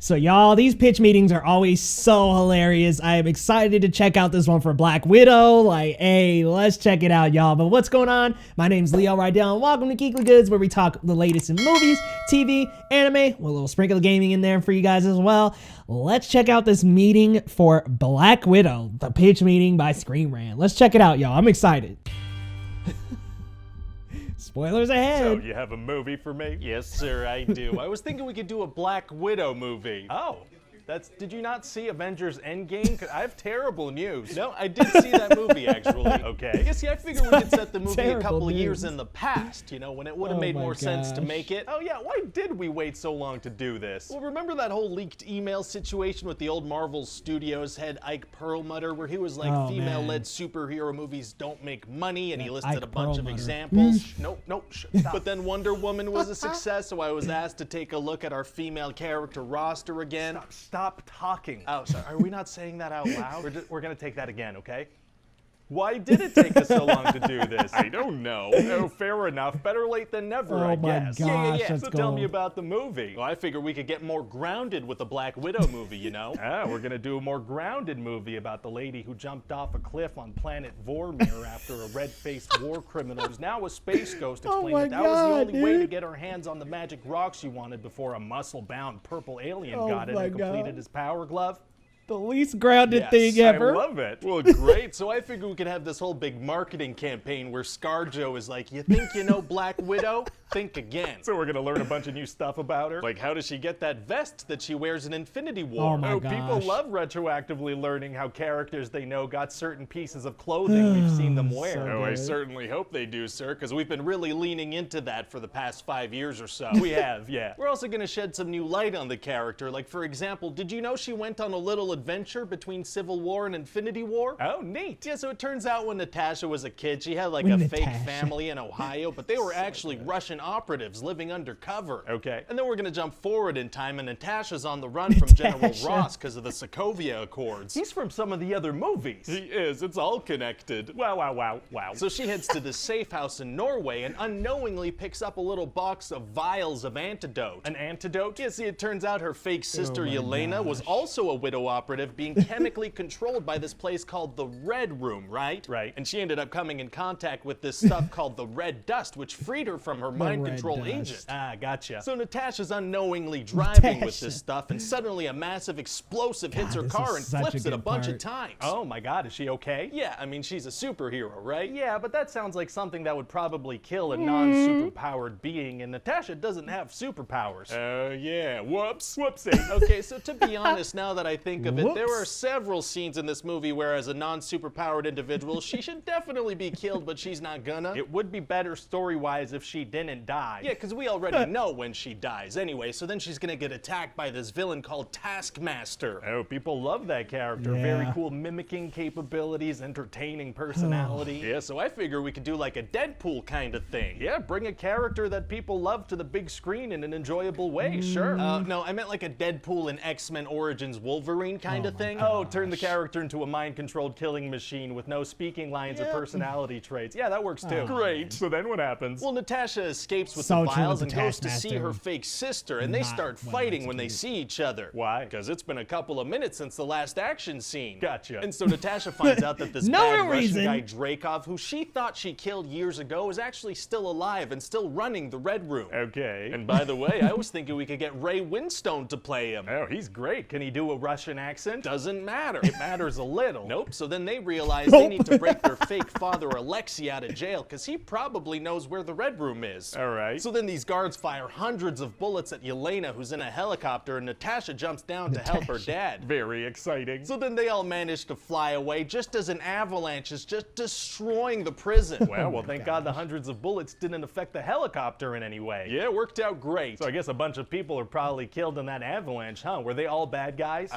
So y'all, these pitch meetings are always so hilarious. I am excited to check out this one for Black Widow. Like, hey, let's check it out, y'all. But what's going on? My name's Leo Rydell, and welcome to Geekly Goods, where we talk the latest in movies, TV, anime, with a little sprinkle of gaming in there for you guys as well. Let's check out this meeting for Black Widow, the pitch meeting by Rant. Let's check it out, y'all. I'm excited. Spoilers ahead. So, you have a movie for me? Yes, sir, I do. I was thinking we could do a Black Widow movie. Oh, did you not see Avengers Endgame? 'Cause I have terrible news. No, I did see that movie, actually. Okay. Yeah, see, I figured we could set the movie a couple of news. years in the past, you know, when it would have made more sense to make it. Oh yeah, why did we wait so long to do this? Well, remember that whole leaked email situation with the old Marvel Studios head Ike Perlmutter, where he was like, female-led superhero movies don't make money, and he listed Ike a bunch of Perlmutter. examples. Nope, stop. But then Wonder Woman was a success, so I was asked to take a look at our female character roster again. Stop talking. Oh, sorry, are we not saying that out loud? We're gonna take that again, okay? Why did it take us so long to do this? I don't know. Oh, fair enough. Better late than never, I my guess. gosh, yeah. let's So go. tell me about the movie. Well, I figured we could get more grounded with the Black Widow movie, you know? We're gonna do a more grounded movie about the lady who jumped off a cliff on planet Vormir after a red-faced war criminal who's now a space ghost explained my that was the God, only way to dude. get her hands on the magic rock she wanted before a muscle-bound purple alien got it my and completed God. his power glove. The least grounded Yes, thing ever. I love it. Well, great. So I figured we could have this whole big marketing campaign where ScarJo is like, you think you know Black Widow? Think again. So we're gonna learn a bunch of new stuff about her. Like, how does she get that vest that she wears in Infinity War? Oh my People gosh. love retroactively learning how characters they know got certain pieces of clothing we've seen them wear. So Oh, I good. certainly hope they do, sir, because we've been really leaning into that for the past 5 years or so. We have, yeah. We're also going to shed some new light on the character. Like, for example, did you know she went on a little adventure between Civil War and Infinity War? Oh, neat. Yeah, so it turns out when Natasha was a kid, she had like When a fake Natasha. family in Ohio, but they were actually Russian operatives living undercover. Okay. And then we're gonna jump forward in time, and Natasha's on the run from General Natasha. Ross because of the Sokovia Accords. He's from some of the other movies. He is. It's all connected. Wow. So she heads to the safe house in Norway and unknowingly picks up a little box of vials of antidote. An antidote? Yeah, see, it turns out her fake sister my Yelena was also a widow operative being chemically controlled by this place called the Red Room, right? Right. And she ended up coming in contact with this stuff called the Red Dust, which freed her from her mind Red control Dust. agent. Ah, gotcha. So Natasha's unknowingly driving with Natasha. this stuff, and suddenly a massive explosive hits her this car is and such a flips it a good bunch of part. times. Oh my God, is she okay? Yeah, I mean, she's a superhero, right? Yeah, but that sounds like something that would probably kill a non-superpowered being, and Natasha doesn't have superpowers. Oh, yeah. Whoops. Whoopsie. Okay, so to be honest, now that I think of it, there Whoops. are several scenes in this movie where, as a non-superpowered individual, she should definitely be killed, but she's not gonna. It would be better story-wise if she didn't die. Yeah, because we already know when she dies anyway, so then she's gonna get attacked by this villain called Taskmaster. Oh, people love that character. Yeah. Very cool mimicking capabilities, entertaining personality. Yeah, so I figure we could do like a Deadpool kind of thing. Yeah, bring a character that people love to the big screen in an enjoyable way, sure. No, I meant like a Deadpool and X-Men Origins Wolverine kind of thing. Oh, turn the character into a mind-controlled killing machine with no speaking lines or Yeah. personality traits. Yeah, that works too. Great. So then what happens? Well, Natasha escapes with So the true vials with and the goes to see Taskmaster. her fake sister, and they Not start well fighting when they executed. see each other. Why? Because it's been a couple of minutes since the last action scene. Gotcha. And so Natasha finds out that this No bad reason. Russian guy Dreykov, who she thought she killed years ago, is actually still alive and still running the Red Room. Okay. And by the way, I was thinking we could get Ray Winstone to play him. Oh, he's great. Can he do a Russian accent? Doesn't matter. It matters a little. Nope, so then they realize they need to break their fake father Alexei out of jail because he probably knows where the Red Room is. All right. So then these guards fire hundreds of bullets at Yelena, who's in a helicopter, and Natasha jumps down to help her dad. Very exciting. So then they all manage to fly away just as an avalanche is just destroying the prison. Well, thank God the hundreds of bullets didn't affect the helicopter in any way. Yeah, it worked out great. So I guess a bunch of people are probably killed in that avalanche, huh? Were they all bad guys?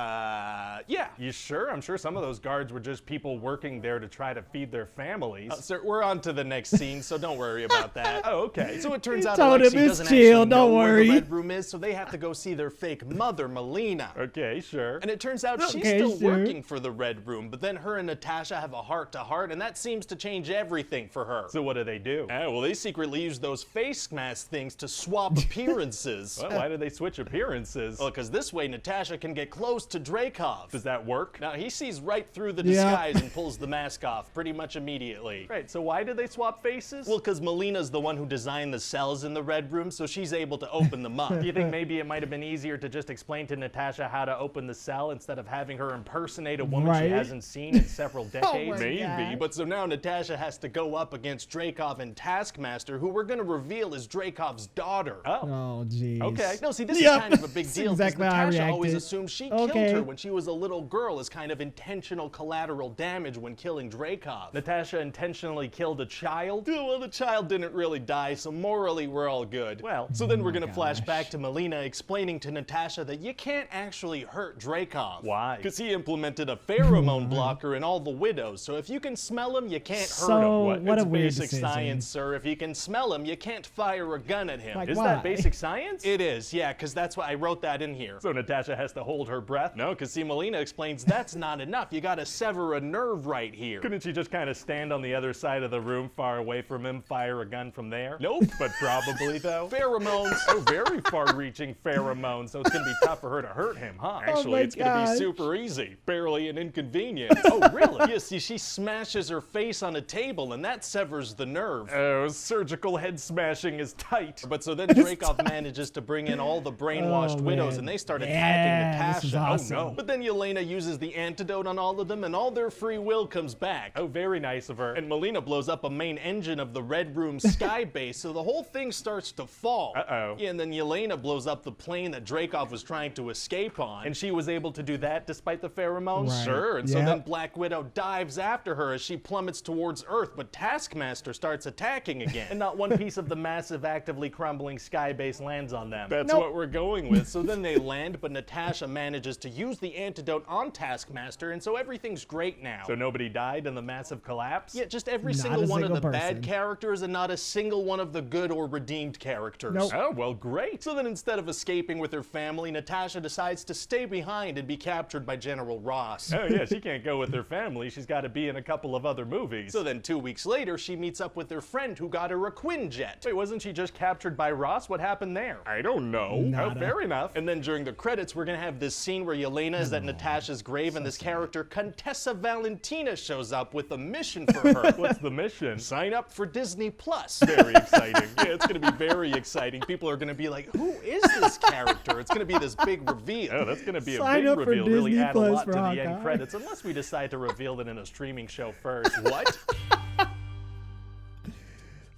Yeah. You sure? I'm sure some of those guards were just people working there to try to feed their families. Sir, we're on to the next scene, so don't worry about that. Oh, okay. So it turns out told him Alexei it's doesn't chill, actually don't know where worry. the Red Room is, so they have to go see their fake mother, Melina. Okay, sure. And it turns out she's Okay, still sure. working for the Red Room, but then her and Natasha have a heart-to-heart, and that seems to change everything for her. So what do? Well, they secretly use those face mask things to swap appearances. Well, why do they switch appearances? Well, because this way Natasha can get close to Dreykov. Does that work? Now, he sees right through the Yeah. disguise and pulls the mask off pretty much immediately. Right, so why do they swap faces? Well, because Melina's the one who designed the cells in the Red Room, so she's able to open them up. do you think maybe it might have been easier to just explain to Natasha how to open the cell instead of having her impersonate a woman she Right. hasn't seen in several decades? my Maybe, gosh. but so now Natasha has to go up against Dreykov and Taskmaster, who we're going to reveal is Dreykov's daughter. Oh, jeez. Okay. No, see, this Yep. is kind of a big That's deal because exactly how I Natasha always reacted. assumed she Okay. killed her when she was a little girl as kind of intentional collateral damage when killing Dreykov. Natasha intentionally killed a child? Yeah, well, the child didn't really die, so morally we're all good. Well, so then we're gonna flash gosh. back to Melina explaining to Natasha that you can't actually hurt Dreykov. Why? Because he implemented a pheromone blocker in all the widows, so if you can smell him, you can't hurt So, him. what It's a weird basic decision. science, sir. If you can smell him, you can't fire a gun at him. Like, is why? that basic science? It is, yeah, because that's why I wrote that in here. So Natasha has to hold her breath? No, because see, Melina explains that's not enough. You gotta sever a nerve right here. Couldn't she just kind of stand on the other side of the room far away from him, fire a gun from there? Nope. But probably, though. Pheromones. Oh, very far-reaching pheromones, so it's gonna be tough for her to hurt him, huh? Actually, my it's gonna be gosh. super easy. Barely an inconvenience. Oh, really? Yeah, see, she smashes her face on a table, and that severs the nerve. Oh, surgical head smashing is tight. But so then Dreykov manages to bring in all the brainwashed Oh, widows, man. and they start attacking Yeah, this is Natasha. awesome. Oh no. But then Yelena uses the antidote on all of them, and all their free will comes back. Oh, very nice of her. And Melina blows up a main engine of the Red Room sky base, so the whole thing starts to fall. Uh-oh. Yeah, and then Yelena blows up the plane that Dreykov was trying to escape on. And she was able to do that despite the pheromones? Right. Sure, and so Yep. then Black Widow dives after her as she plummets towards Earth, but Taskmaster starts attacking again. And not one piece of the massive, actively crumbling sky base lands on them. That's Nope. what we're going with. So then they land, but Natasha manages to use the antidote on Taskmaster, and so everything's great now. So nobody died in the massive collapse? Yeah, just every Not single a one of the single bad person. characters and not a single one of the good or redeemed characters. Nope. Oh, well, great. So then instead of escaping with her family, Natasha decides to stay behind and be captured by General Ross. Oh, yeah, she can't go with her family. She's got to be in a couple of other movies. So then 2 weeks later, she meets up with her friend who got her a Quinjet. Wait, wasn't she just captured by Ross? What happened there? I don't know. Oh, Nada. fair enough. And then during the credits, we're gonna have this scene where Yelena is at Natasha's grave, and this character, Contessa Valentina, shows up with a mission for her. What's the mission? Sign up for Disney Plus. Very exciting. Yeah, it's gonna be very exciting. People are gonna be like, who is this character? It's gonna be this big reveal. Oh, that's going to be a Sign big up for reveal. Really Disney add a Plus lot to for the Hawkeye. end credits, unless we decide to reveal it in a streaming show first. What?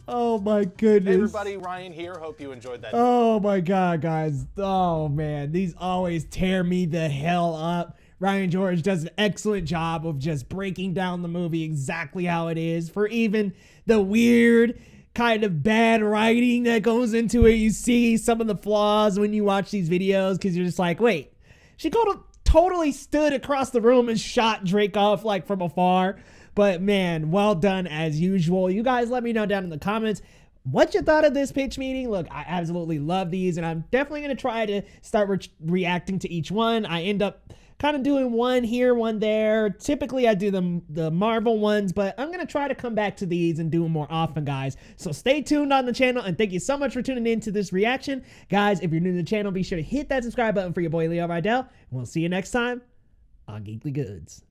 Oh my goodness. Hey everybody, Ryan here. Hope you enjoyed that. Oh my god, guys. Oh man, these always tear me the hell up. Ryan George does an excellent job of just breaking down the movie exactly how it is. For even the weird kind of bad writing that goes into it, you see some of the flaws when you watch these videos because you're just like, wait, she totally stood across the room and shot Drake off like from afar. But man, well done as usual. You guys let me know down in the comments what you thought of this pitch meeting. Look, I absolutely love these, and I'm definitely going to try to start reacting to each one. I end up kind of doing one here, one there. Typically, I do the Marvel ones, but I'm going to try to come back to these and do them more often, guys. So stay tuned on the channel, and thank you so much for tuning in to this reaction. Guys, if you're new to the channel, be sure to hit that subscribe button for your boy Leo Rydell, and we'll see you next time on Geekly Goods.